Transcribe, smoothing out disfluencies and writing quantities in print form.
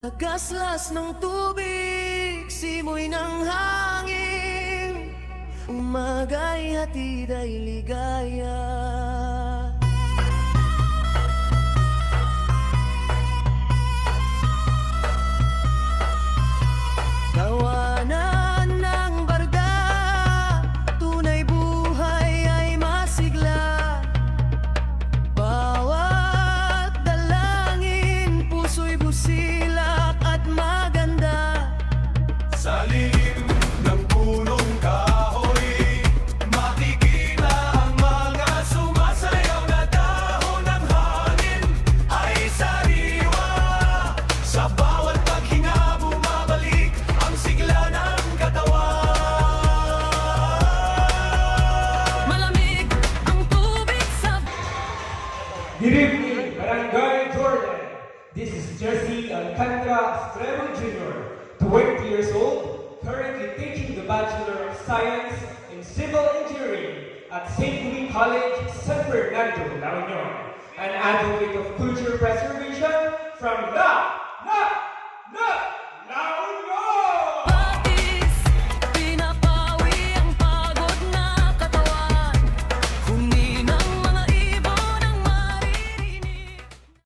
Nagaslas ng tubig, simoy ng hangin, umaga'y hatid ay ligaya. Tawanan ng barda, tunay buhay ay masigla. Bawat dalangin, puso'y busilak at maganda. Sa lilim ng punong kahoy, makikita ang mga sumasayaw na dahon ng hangin ay sariwa. Sa bawat paghinga bumabalik ang sigla ng katawan. Malamig ang tubig sa... Good evening, Barangay Jordan. This is Jesse Alcantara Estremo Jr., 20 years old, currently taking the Bachelor of Science in Civil Engineering at St. Louis College, San Fernando, La Union, an advocate of culture preservation from the